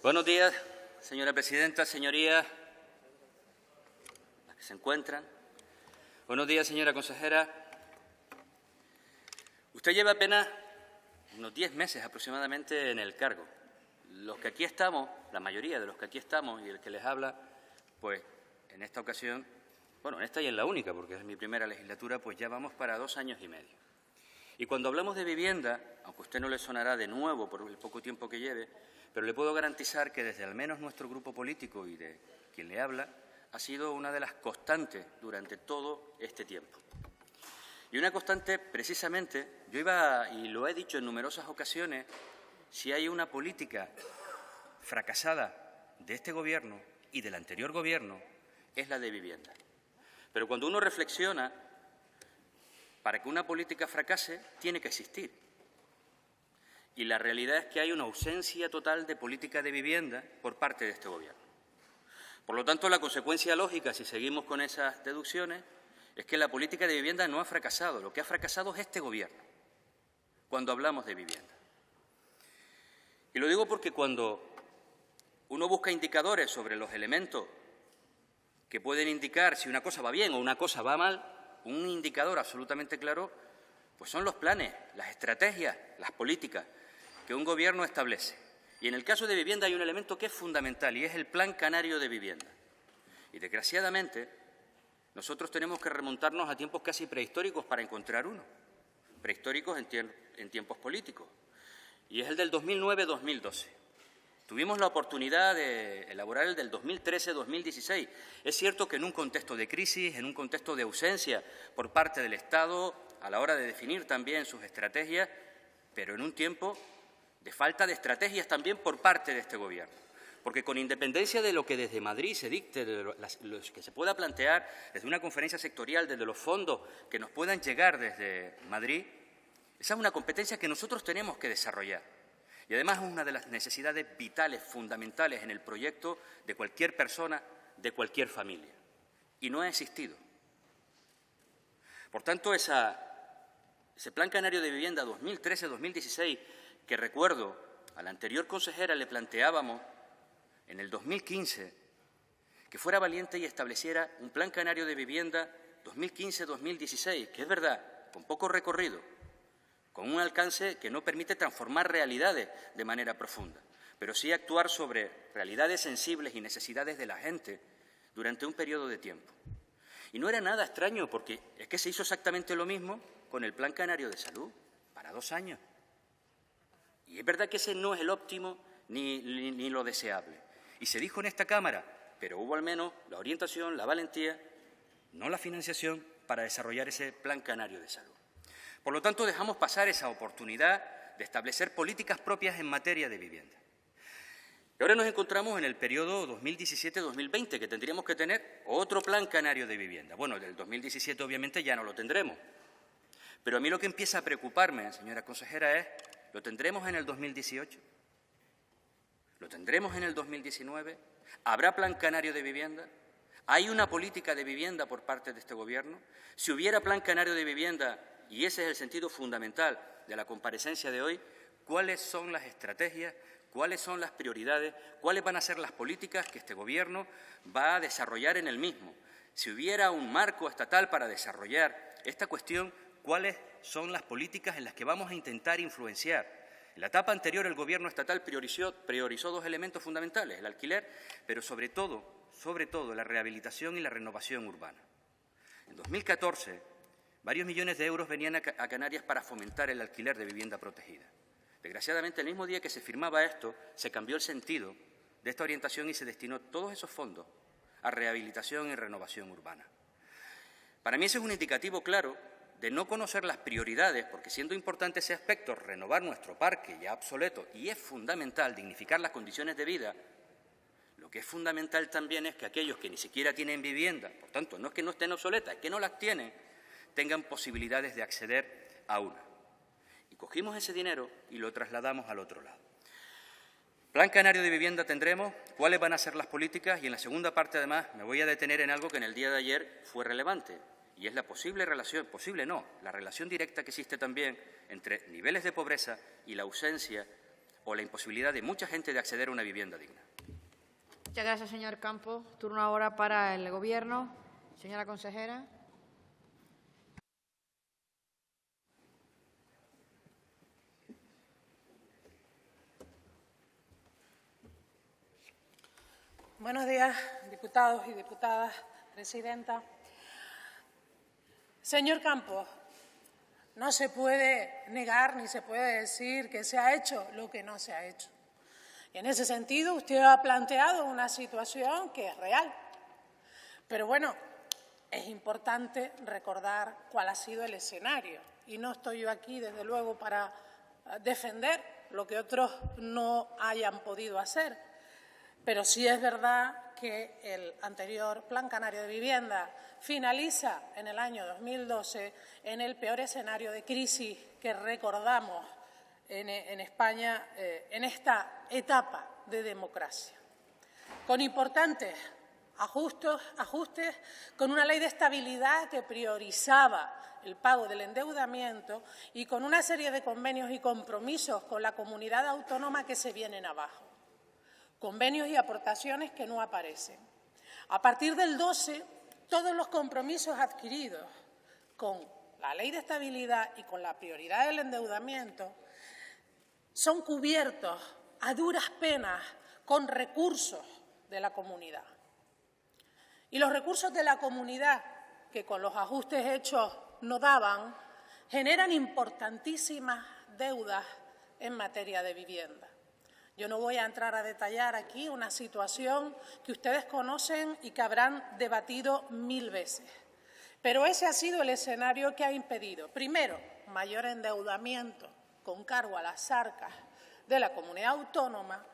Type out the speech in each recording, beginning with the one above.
Buenos días, señora presidenta, señorías, las que se encuentran. Buenos días, señora consejera. Usted lleva apenas unos 10 meses aproximadamente en el cargo. Los que aquí estamos, la mayoría de los que aquí estamos y el que les habla, pues en esta ocasión, bueno, en esta y en la única, porque es mi primera legislatura, pues ya vamos para 2 años y medio. Y cuando hablamos de vivienda, aunque a usted no le sonará de nuevo por el poco tiempo que lleve, pero le puedo garantizar que desde al menos nuestro grupo político y de quien le habla, ha sido una de las constantes durante todo este tiempo. Y una constante, precisamente, yo iba, y lo he dicho en numerosas ocasiones, si hay una política fracasada de este Gobierno y del anterior Gobierno, es la de vivienda. Pero cuando uno reflexiona, para que una política fracase, tiene que existir. Y la realidad es que hay una ausencia total de política de vivienda por parte de este Gobierno. Por lo tanto, la consecuencia lógica, si seguimos con esas deducciones, es que la política de vivienda no ha fracasado. Lo que ha fracasado es este Gobierno, cuando hablamos de vivienda. Y lo digo porque cuando uno busca indicadores sobre los elementos que pueden indicar si una cosa va bien o una cosa va mal, un indicador absolutamente claro, pues son los planes, las estrategias, las políticas que un Gobierno establece. Y en el caso de vivienda hay un elemento que es fundamental y es el Plan Canario de Vivienda. Y desgraciadamente nosotros tenemos que remontarnos a tiempos casi prehistóricos para encontrar uno, prehistóricos en tiempos políticos. Y es el del 2009-2012. Tuvimos la oportunidad de elaborar el del 2013-2016. Es cierto que en un contexto de crisis, en un contexto de ausencia por parte del Estado a la hora de definir también sus estrategias, pero en un tiempo de falta de estrategias también por parte de este Gobierno. Porque con independencia de lo que desde Madrid se dicte, de lo que se pueda plantear desde una conferencia sectorial, desde los fondos que nos puedan llegar desde Madrid, esa es una competencia que nosotros tenemos que desarrollar. Y además es una de las necesidades vitales, fundamentales en el proyecto de cualquier persona, de cualquier familia. Y no ha existido. Por tanto, ese Plan Canario de Vivienda 2013-2016, que recuerdo a la anterior consejera le planteábamos en el 2015, que fuera valiente y estableciera un Plan Canario de Vivienda 2015-2016, que es verdad, con poco recorrido, con un alcance que no permite transformar realidades de manera profunda, pero sí actuar sobre realidades sensibles y necesidades de la gente durante un periodo de tiempo. Y no era nada extraño, porque es que se hizo exactamente lo mismo con el Plan Canario de Salud, para 2 años. Y es verdad que ese no es el óptimo ni lo deseable. Y se dijo en esta Cámara, pero hubo al menos la orientación, la valentía, no la financiación, para desarrollar ese Plan Canario de Salud. Por lo tanto, dejamos pasar esa oportunidad de establecer políticas propias en materia de vivienda. Y ahora nos encontramos en el periodo 2017-2020, que tendríamos que tener otro Plan Canario de Vivienda. Bueno, del 2017 obviamente ya no lo tendremos. Pero a mí lo que empieza a preocuparme, señora consejera, es, ¿lo tendremos en el 2018? ¿Lo tendremos en el 2019? ¿Habrá Plan Canario de Vivienda? ¿Hay una política de vivienda por parte de este Gobierno? Si hubiera Plan Canario de Vivienda, y ese es el sentido fundamental de la comparecencia de hoy, ¿cuáles son las estrategias, cuáles son las prioridades, cuáles van a ser las políticas que este Gobierno va a desarrollar en el mismo? Si hubiera un marco estatal para desarrollar esta cuestión, ¿cuáles son las políticas en las que vamos a intentar influenciar? En la etapa anterior el Gobierno estatal priorizó 2 elementos fundamentales, el alquiler, pero sobre todo la rehabilitación y la renovación urbana. En 2014, varios millones de euros venían a Canarias para fomentar el alquiler de vivienda protegida. Desgraciadamente, el mismo día que se firmaba esto, se cambió el sentido de esta orientación y se destinó todos esos fondos a rehabilitación y renovación urbana. Para mí ese es un indicativo claro de no conocer las prioridades, porque siendo importante ese aspecto, renovar nuestro parque ya obsoleto, y es fundamental dignificar las condiciones de vida, lo que es fundamental también es que aquellos que ni siquiera tienen vivienda, por tanto, no es que no estén obsoletas, es que no las tienen, tengan posibilidades de acceder a una. Y cogimos ese dinero y lo trasladamos al otro lado. Plan Canario de Vivienda tendremos, cuáles van a ser las políticas, y en la segunda parte, además, me voy a detener en algo que en el día de ayer fue relevante, y es la posible relación, la relación directa que existe también entre niveles de pobreza y la ausencia o la imposibilidad de mucha gente de acceder a una vivienda digna. Muchas gracias, señor Campos. Turno ahora para el Gobierno. Señora consejera. Buenos días, diputados y diputadas, presidenta. Señor Campos, no se puede negar ni se puede decir que se ha hecho lo que no se ha hecho. Y en ese sentido, usted ha planteado una situación que es real. Pero bueno, es importante recordar cuál ha sido el escenario. Y no estoy yo aquí, desde luego, para defender lo que otros no hayan podido hacer. Pero sí es verdad que el anterior Plan Canario de Vivienda finaliza en el año 2012 en el peor escenario de crisis que recordamos en España en esta etapa de democracia, con importantes ajustes, con una ley de estabilidad que priorizaba el pago del endeudamiento y con una serie de convenios y compromisos con la comunidad autónoma que se vienen abajo. Convenios y aportaciones que no aparecen. A partir del 12, todos los compromisos adquiridos con la Ley de Estabilidad y con la prioridad del endeudamiento son cubiertos a duras penas con recursos de la comunidad. Y los recursos de la comunidad, que con los ajustes hechos no daban, generan importantísimas deudas en materia de vivienda. Yo no voy a entrar a detallar aquí una situación que ustedes conocen y que habrán debatido 1000 veces. Pero ese ha sido el escenario que ha impedido, primero, mayor endeudamiento con cargo a las arcas de la comunidad autónoma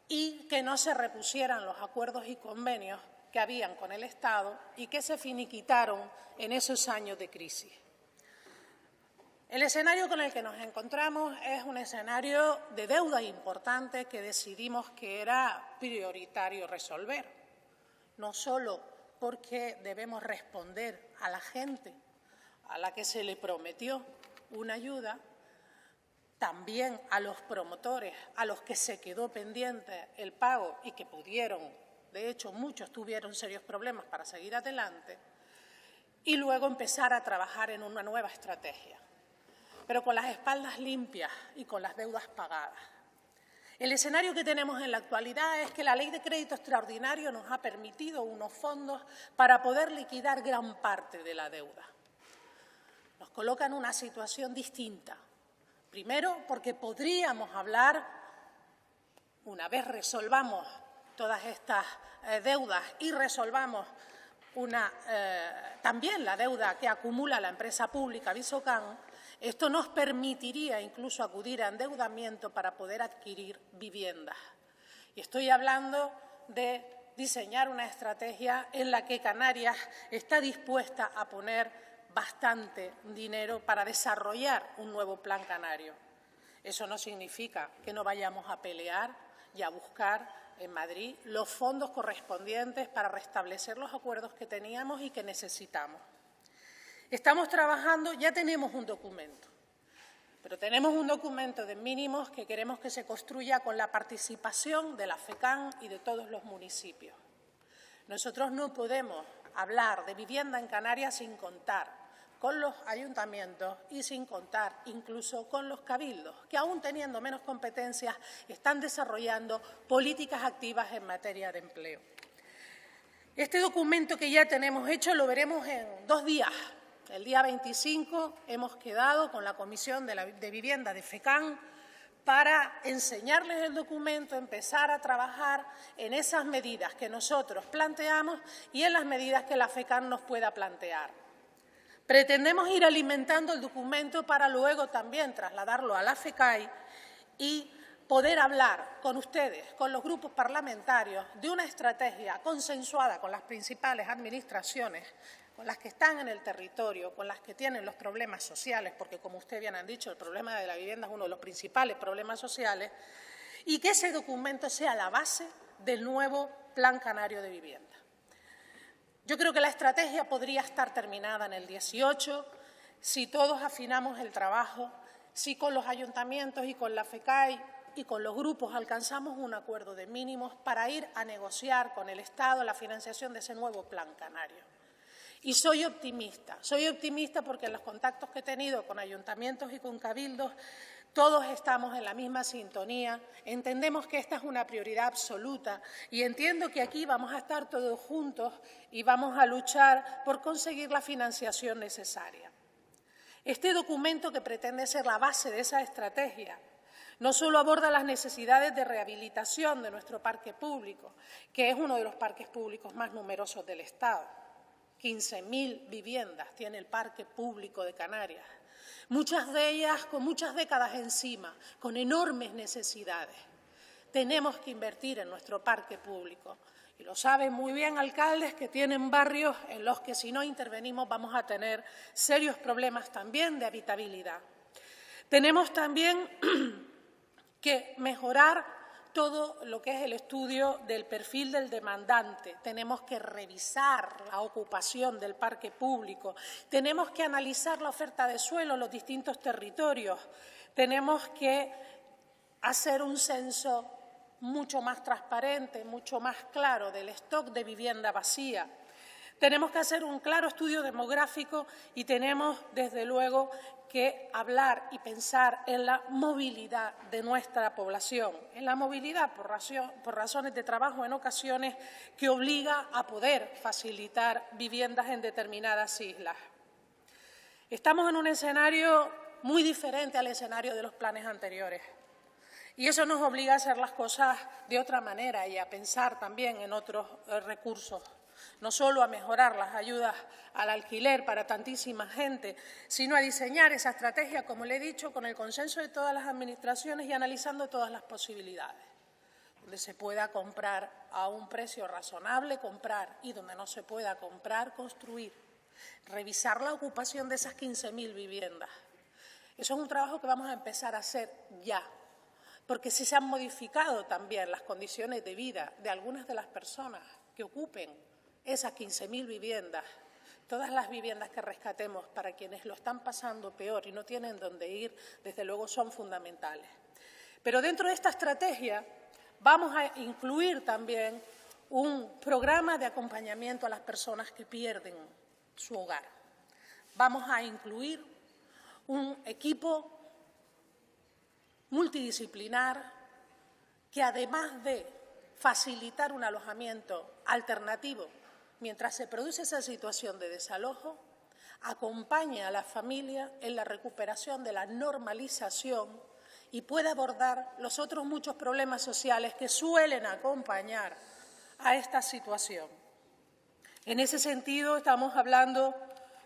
y que no se repusieran los acuerdos y convenios que habían con el Estado y que se finiquitaron en esos años de crisis. El escenario con el que nos encontramos es un escenario de deuda importante que decidimos que era prioritario resolver, no solo porque debemos responder a la gente a la que se le prometió una ayuda, también a los promotores, a los que se quedó pendiente el pago y que pudieron, de hecho muchos tuvieron serios problemas para seguir adelante, y luego empezar a trabajar en una nueva estrategia, pero con las espaldas limpias y con las deudas pagadas. El escenario que tenemos en la actualidad es que la Ley de Crédito Extraordinario nos ha permitido unos fondos para poder liquidar gran parte de la deuda. Nos coloca en una situación distinta. Primero, porque podríamos hablar, una vez resolvamos todas estas deudas y resolvamos también la deuda que acumula la empresa pública Visocan, esto nos permitiría incluso acudir a endeudamiento para poder adquirir viviendas. Y estoy hablando de diseñar una estrategia en la que Canarias está dispuesta a poner bastante dinero para desarrollar un nuevo plan canario. Eso no significa que no vayamos a pelear y a buscar en Madrid los fondos correspondientes para restablecer los acuerdos que teníamos y que necesitamos. Estamos trabajando, ya tenemos un documento, pero tenemos un documento de mínimos que queremos que se construya con la participación de la FECAN y de todos los municipios. Nosotros no podemos hablar de vivienda en Canarias sin contar con los ayuntamientos y sin contar incluso con los cabildos, que aún teniendo menos competencias están desarrollando políticas activas en materia de empleo. Este documento que ya tenemos hecho lo veremos en 2 días. El día 25 hemos quedado con la Comisión de Vivienda de FECAN para enseñarles el documento, empezar a trabajar en esas medidas que nosotros planteamos y en las medidas que la FECAN nos pueda plantear. Pretendemos ir alimentando el documento para luego también trasladarlo a la FECAI y poder hablar con ustedes, con los grupos parlamentarios, de una estrategia consensuada con las principales administraciones, con las que están en el territorio, con las que tienen los problemas sociales, porque, como usted bien han dicho, el problema de la vivienda es uno de los principales problemas sociales, y que ese documento sea la base del nuevo Plan Canario de Vivienda. Yo creo que la estrategia podría estar terminada en el 18 si todos afinamos el trabajo, si con los ayuntamientos y con la FECAI y con los grupos alcanzamos un acuerdo de mínimos para ir a negociar con el Estado la financiación de ese nuevo Plan Canario. Y soy optimista porque en los contactos que he tenido con ayuntamientos y con cabildos, todos estamos en la misma sintonía, entendemos que esta es una prioridad absoluta y entiendo que aquí vamos a estar todos juntos y vamos a luchar por conseguir la financiación necesaria. Este documento, que pretende ser la base de esa estrategia, no solo aborda las necesidades de rehabilitación de nuestro parque público, que es uno de los parques públicos más numerosos del Estado. 15.000 viviendas tiene el parque público de Canarias, muchas de ellas con muchas décadas encima, con enormes necesidades. Tenemos que invertir en nuestro parque público. Y lo saben muy bien alcaldes que tienen barrios en los que si no intervenimos vamos a tener serios problemas también de habitabilidad. Tenemos también que mejorar todo lo que es el estudio del perfil del demandante. Tenemos que revisar la ocupación del parque público. Tenemos que analizar la oferta de suelo en los distintos territorios. Tenemos que hacer un censo mucho más transparente, mucho más claro del stock de vivienda vacía. Tenemos que hacer un claro estudio demográfico y tenemos, desde luego, que hablar y pensar en la movilidad de nuestra población, en la movilidad por razones de trabajo en ocasiones que obliga a poder facilitar viviendas en determinadas islas. Estamos en un escenario muy diferente al escenario de los planes anteriores. Y eso nos obliga a hacer las cosas de otra manera y a pensar también en otros recursos, no solo a mejorar las ayudas al alquiler para tantísima gente, sino a diseñar esa estrategia, como le he dicho, con el consenso de todas las administraciones y analizando todas las posibilidades, donde se pueda comprar a un precio razonable, comprar, y donde no se pueda comprar, construir, revisar la ocupación de esas 15.000 viviendas. Eso es un trabajo que vamos a empezar a hacer ya, porque si se han modificado también las condiciones de vida de algunas de las personas que ocupen esas 15.000 viviendas, todas las viviendas que rescatemos para quienes lo están pasando peor y no tienen dónde ir, desde luego son fundamentales. Pero dentro de esta estrategia vamos a incluir también un programa de acompañamiento a las personas que pierden su hogar. Vamos a incluir un equipo multidisciplinar que, además de facilitar un alojamiento alternativo mientras se produce esa situación de desalojo, acompaña a la familia en la recuperación de la normalización y puede abordar los otros muchos problemas sociales que suelen acompañar a esta situación. En ese sentido, estamos hablando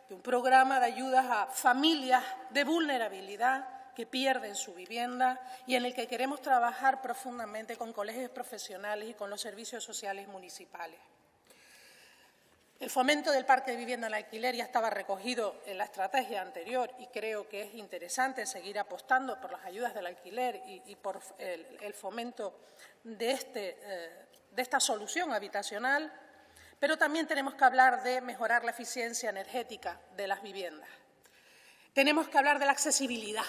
de un programa de ayudas a familias de vulnerabilidad que pierden su vivienda y en el que queremos trabajar profundamente con colegios profesionales y con los servicios sociales municipales. El fomento del parque de vivienda en alquiler ya estaba recogido en la estrategia anterior y creo que es interesante seguir apostando por las ayudas del alquiler y por el fomento de esta solución habitacional, pero también tenemos que hablar de mejorar la eficiencia energética de las viviendas. Tenemos que hablar de la accesibilidad.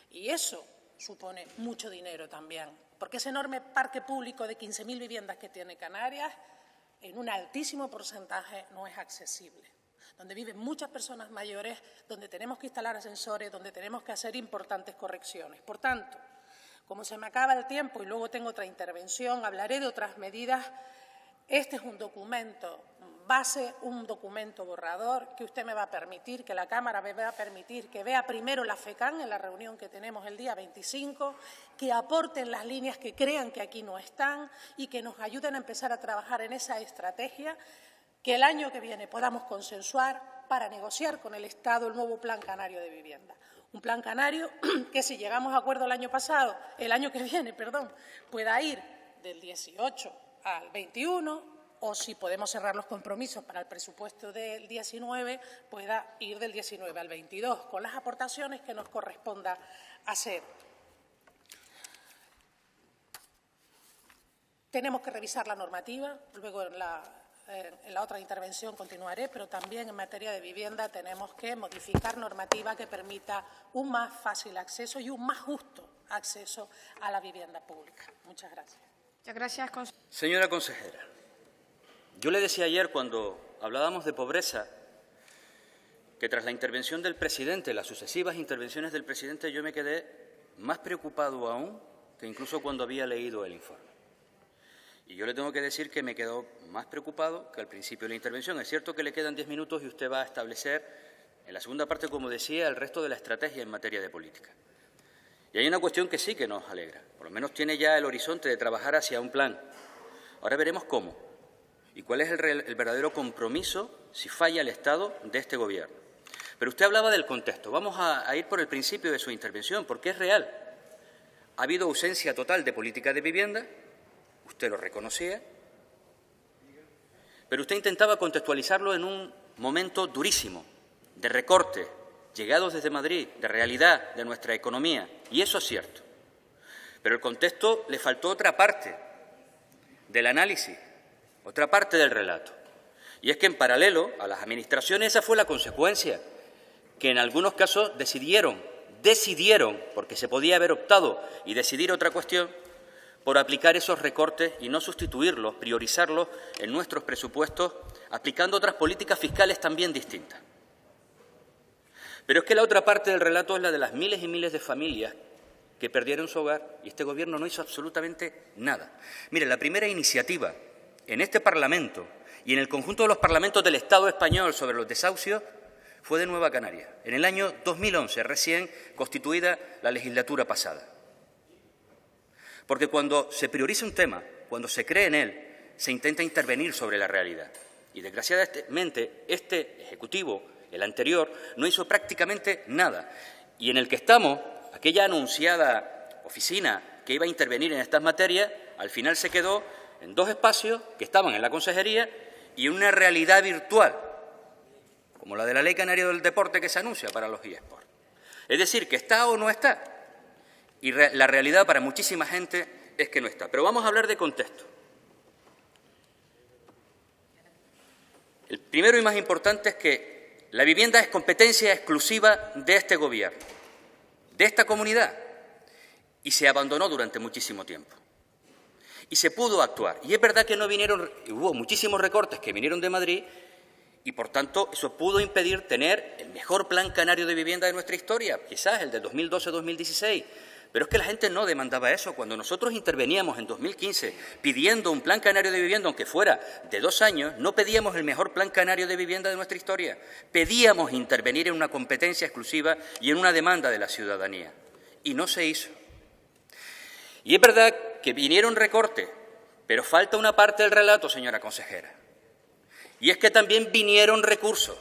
Y eso supone mucho dinero también, porque ese enorme parque público de 15.000 viviendas que tiene Canarias, en un altísimo porcentaje no es accesible, donde viven muchas personas mayores, donde tenemos que instalar ascensores, donde tenemos que hacer importantes correcciones. Por tanto, como se me acaba el tiempo y luego tengo otra intervención, hablaré de otras medidas. Este es un documento base, un documento borrador que usted me va a permitir, que la Cámara me va a permitir que vea primero la FECAN en la reunión que tenemos el día 25, que aporten las líneas que crean que aquí no están y que nos ayuden a empezar a trabajar en esa estrategia que el año que viene podamos consensuar para negociar con el Estado el nuevo Plan Canario de Vivienda. Un plan canario que, si llegamos a acuerdo el año que viene, pueda ir del 18 al 21, o si podemos cerrar los compromisos para el presupuesto del 19, pueda ir del 19 al 22, con las aportaciones que nos corresponda hacer. Tenemos que revisar la normativa, luego en la otra intervención continuaré, pero también en materia de vivienda tenemos que modificar normativa que permita un más fácil acceso y un más justo acceso a la vivienda pública. Muchas gracias. Muchas gracias. Señora consejera, yo le decía ayer cuando hablábamos de pobreza que tras la intervención del presidente, las sucesivas intervenciones del presidente, yo me quedé más preocupado aún que incluso cuando había leído el informe. Y yo le tengo que decir que me quedo más preocupado que al principio de la intervención. Es cierto que le quedan 10 minutos y usted va a establecer en la segunda parte, como decía, el resto de la estrategia en materia de política. Y hay una cuestión que sí que nos alegra. Por lo menos tiene ya el horizonte de trabajar hacia un plan. Ahora veremos cómo y cuál es el verdadero compromiso, si falla el Estado, de este Gobierno. Pero usted hablaba del contexto. Vamos a ir por el principio de su intervención, porque es real. Ha habido ausencia total de política de vivienda, usted lo reconocía, pero usted intentaba contextualizarlo en un momento durísimo, de recorte, llegados desde Madrid, de realidad de nuestra economía, y eso es cierto. Pero el contexto le faltó otra parte del análisis, otra parte del relato. Y es que en paralelo a las administraciones esa fue la consecuencia, que en algunos casos decidieron, porque se podía haber optado y decidir otra cuestión, por aplicar esos recortes y no sustituirlos, priorizarlos en nuestros presupuestos, aplicando otras políticas fiscales también distintas. Pero es que la otra parte del relato es la de las miles y miles de familias que perdieron su hogar y este Gobierno no hizo absolutamente nada. Mire, la primera iniciativa en este Parlamento y en el conjunto de los parlamentos del Estado español sobre los desahucios fue de Nueva Canaria, en el año 2011, recién constituida la legislatura pasada. Porque cuando se prioriza un tema, cuando se cree en él, se intenta intervenir sobre la realidad. Y desgraciadamente este Ejecutivo, el anterior, no hizo prácticamente nada. Y en el que estamos, aquella anunciada oficina que iba a intervenir en estas materias, al final se quedó en dos espacios que estaban en la consejería y en una realidad virtual, como la de la Ley Canaria del Deporte que se anuncia para los eSports. Es decir, que está o no está. Y la realidad para muchísima gente es que no está. Pero vamos a hablar de contexto. El primero y más importante es que la vivienda es competencia exclusiva de este Gobierno, de esta comunidad, y se abandonó durante muchísimo tiempo. Y se pudo actuar. Y es verdad que hubo muchísimos recortes que vinieron de Madrid y, por tanto, eso pudo impedir tener el mejor plan canario de vivienda de nuestra historia, quizás el de 2012-2016. Pero es que la gente no demandaba eso. Cuando nosotros interveníamos en 2015 pidiendo un plan canario de vivienda, aunque fuera de 2 años, no pedíamos el mejor plan canario de vivienda de nuestra historia. Pedíamos intervenir en una competencia exclusiva y en una demanda de la ciudadanía. Y no se hizo. Y es verdad que vinieron recortes, pero falta una parte del relato, señora consejera. Y es que también vinieron recursos.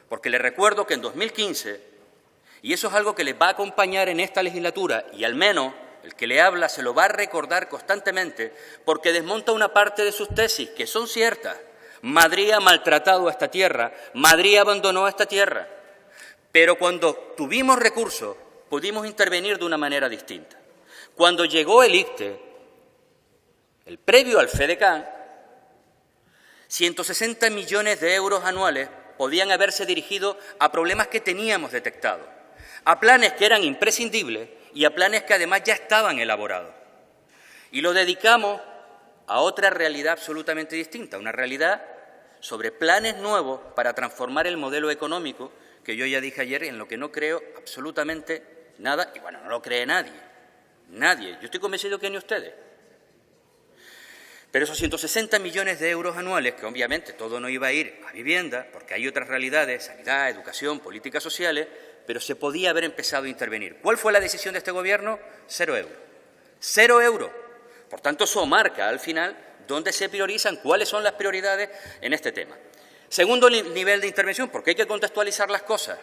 Porque le recuerdo que en 2015... y eso es algo que les va a acompañar en esta legislatura y al menos el que le habla se lo va a recordar constantemente porque desmonta una parte de sus tesis que son ciertas. Madrid ha maltratado a esta tierra, Madrid abandonó a esta tierra. Pero cuando tuvimos recursos pudimos intervenir de una manera distinta. Cuando llegó el ICTE, el previo al FEDECAN, 160 millones de euros anuales podían haberse dirigido a problemas que teníamos detectados, a planes que eran imprescindibles y a planes que además ya estaban elaborados. Y lo dedicamos a otra realidad absolutamente distinta, una realidad sobre planes nuevos para transformar el modelo económico, que yo ya dije ayer, en lo que no creo absolutamente nada, y bueno, no lo cree nadie, yo estoy convencido que ni ustedes. Pero esos 160 millones de euros anuales, que obviamente todo no iba a ir a vivienda, porque hay otras realidades, sanidad, educación, políticas sociales, pero se podía haber empezado a intervenir. ¿Cuál fue la decisión de este Gobierno? 0 euros. 0 euros. Por tanto, eso marca al final dónde se priorizan, cuáles son las prioridades en este tema. Segundo nivel de intervención, porque hay que contextualizar las cosas.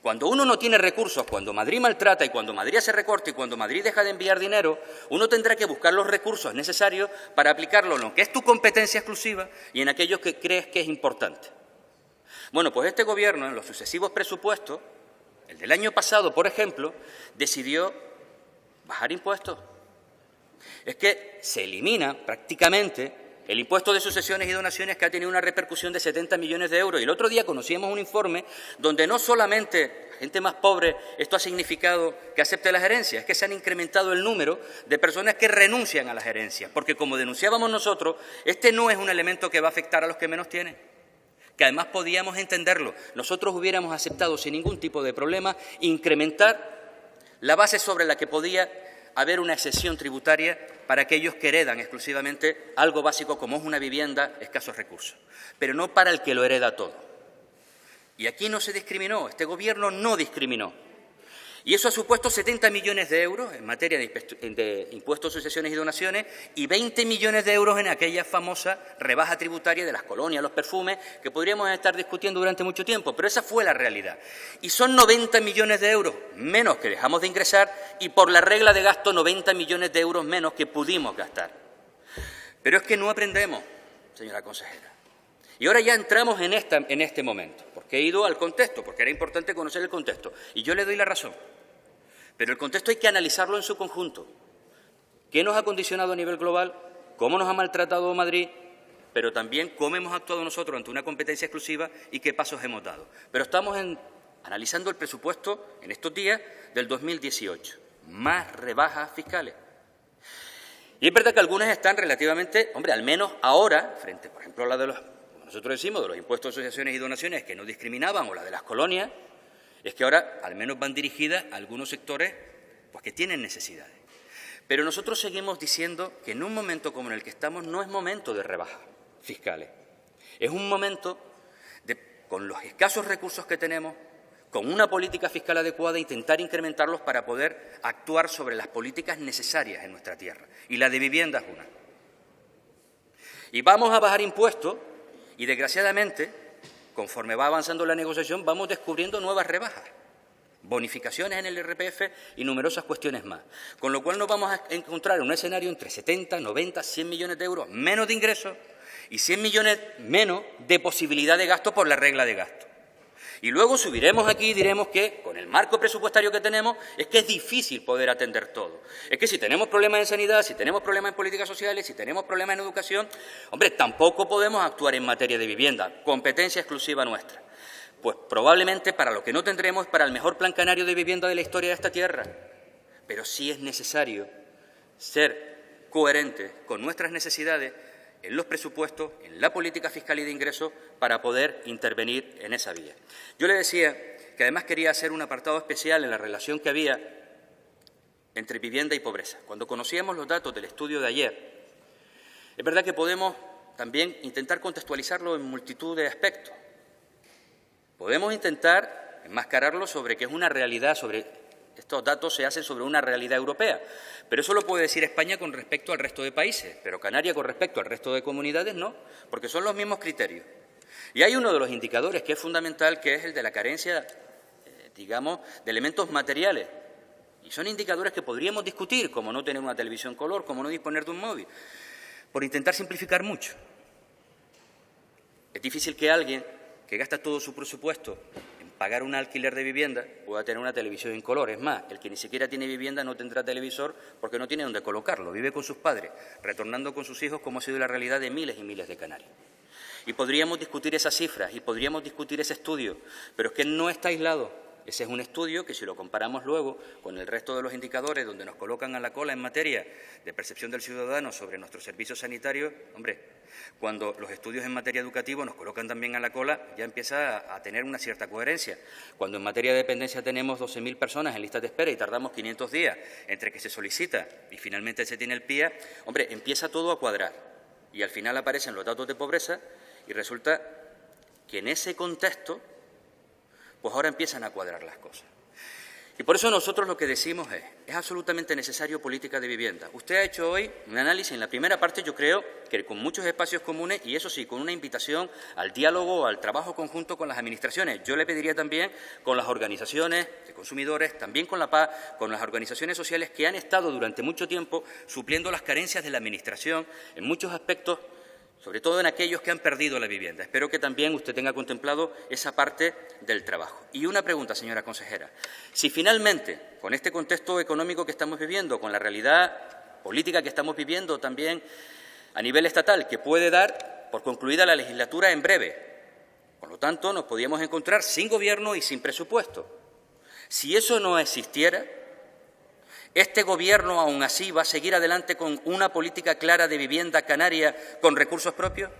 Cuando uno no tiene recursos, cuando Madrid maltrata y cuando Madrid hace recorte y cuando Madrid deja de enviar dinero, uno tendrá que buscar los recursos necesarios para aplicarlo en lo que es tu competencia exclusiva y en aquellos que crees que es importante. Bueno, pues este Gobierno, en los sucesivos presupuestos, el del año pasado, por ejemplo, decidió bajar impuestos. Es que se elimina prácticamente el impuesto de sucesiones y donaciones, que ha tenido una repercusión de 70 millones de euros. Y el otro día conocíamos un informe donde no solamente gente más pobre esto ha significado que acepte las herencias, es que se han incrementado el número de personas que renuncian a las herencias, porque como denunciábamos nosotros, este no es un elemento que va a afectar a los que menos tienen, que además podíamos entenderlo. Nosotros hubiéramos aceptado sin ningún tipo de problema incrementar la base sobre la que podía haber una exención tributaria para aquellos que heredan exclusivamente algo básico como es una vivienda, escasos recursos, pero no para el que lo hereda todo. Y aquí no se discriminó, este Gobierno no discriminó. Y eso ha supuesto 70 millones de euros en materia de impuestos, sucesiones y donaciones y 20 millones de euros en aquella famosa rebaja tributaria de las colonias, los perfumes, que podríamos estar discutiendo durante mucho tiempo, pero esa fue la realidad. Y son 90 millones de euros menos que dejamos de ingresar y por la regla de gasto 90 millones de euros menos que pudimos gastar. Pero es que no aprendemos, señora consejera. Y ahora ya entramos en este momento, porque he ido al contexto, porque era importante conocer el contexto. Y yo le doy la razón. Pero el contexto hay que analizarlo en su conjunto. ¿Qué nos ha condicionado a nivel global? ¿Cómo nos ha maltratado Madrid? Pero también cómo hemos actuado nosotros ante una competencia exclusiva y qué pasos hemos dado. Pero estamos analizando el presupuesto en estos días del 2018. Más rebajas fiscales. Y es verdad que algunas están relativamente, hombre, al menos ahora, frente, por ejemplo, a la de los... Nosotros decimos de los impuestos de asociaciones y donaciones que no discriminaban, o la de las colonias, es que ahora al menos van dirigidas a algunos sectores pues, que tienen necesidades. Pero nosotros seguimos diciendo que en un momento como en el que estamos no es momento de rebajas fiscales. Es un momento de, con los escasos recursos que tenemos, con una política fiscal adecuada, intentar incrementarlos para poder actuar sobre las políticas necesarias en nuestra tierra. Y la de vivienda es una. Y vamos a bajar impuestos. Y, desgraciadamente, conforme va avanzando la negociación, vamos descubriendo nuevas rebajas, bonificaciones en el IRPF y numerosas cuestiones más. Con lo cual nos vamos a encontrar en un escenario entre 70, 90, 100 millones de euros menos de ingresos y 100 millones menos de posibilidad de gasto por la regla de gasto. Y luego subiremos aquí y diremos que, con el marco presupuestario que tenemos, es que es difícil poder atender todo. Es que si tenemos problemas en sanidad, si tenemos problemas en políticas sociales, si tenemos problemas en educación, hombre, tampoco podemos actuar en materia de vivienda, competencia exclusiva nuestra. Pues probablemente para lo que no tendremos es para el mejor plan canario de vivienda de la historia de esta tierra. Pero sí es necesario ser coherentes con nuestras necesidades en los presupuestos, en la política fiscal y de ingresos, para poder intervenir en esa vía. Yo le decía que además quería hacer un apartado especial en la relación que había entre vivienda y pobreza. Cuando conocíamos los datos del estudio de ayer, es verdad que podemos también intentar contextualizarlo en multitud de aspectos. Podemos intentar enmascararlo sobre que es una realidad, estos datos se hacen sobre una realidad europea, pero eso lo puede decir España con respecto al resto de países, pero Canarias con respecto al resto de comunidades no, porque son los mismos criterios. Y hay uno de los indicadores que es fundamental, que es el de la carencia, digamos, de elementos materiales. Y son indicadores que podríamos discutir, como no tener una televisión color, como no disponer de un móvil, por intentar simplificar mucho. Es difícil que alguien que gasta todo su presupuesto en pagar un alquiler de vivienda pueda tener una televisión en color. Es más, el que ni siquiera tiene vivienda no tendrá televisor porque no tiene dónde colocarlo. Vive con sus padres, retornando con sus hijos, como ha sido la realidad de miles y miles de canarios. Y podríamos discutir esas cifras y podríamos discutir ese estudio, pero es que no está aislado. Ese es un estudio que, si lo comparamos luego con el resto de los indicadores donde nos colocan a la cola en materia de percepción del ciudadano sobre nuestros servicios sanitarios, hombre, cuando los estudios en materia educativa nos colocan también a la cola, ya empieza a tener una cierta coherencia. Cuando en materia de dependencia tenemos 12.000 personas en listas de espera y tardamos 500 días entre que se solicita y finalmente se tiene el PIA, hombre, empieza todo a cuadrar. Y al final aparecen los datos de pobreza y resulta que en ese contexto pues ahora empiezan a cuadrar las cosas. Y por eso nosotros lo que decimos es absolutamente necesario política de vivienda. Usted ha hecho hoy un análisis, en la primera parte yo creo que con muchos espacios comunes y eso sí, con una invitación al diálogo, al trabajo conjunto con las administraciones. Yo le pediría también con las organizaciones de consumidores, también con la PA, con las organizaciones sociales que han estado durante mucho tiempo supliendo las carencias de la Administración en muchos aspectos, sobre todo en aquellos que han perdido la vivienda. Espero que también usted tenga contemplado esa parte del trabajo. Y una pregunta, señora consejera. Si finalmente, con este contexto económico que estamos viviendo, con la realidad política que estamos viviendo también a nivel estatal que puede dar por concluida la legislatura en breve. Por lo tanto, nos podíamos encontrar sin gobierno y sin presupuesto. Si eso no existiera, este Gobierno, aún así, va a seguir adelante con una política clara de vivienda canaria con recursos propios.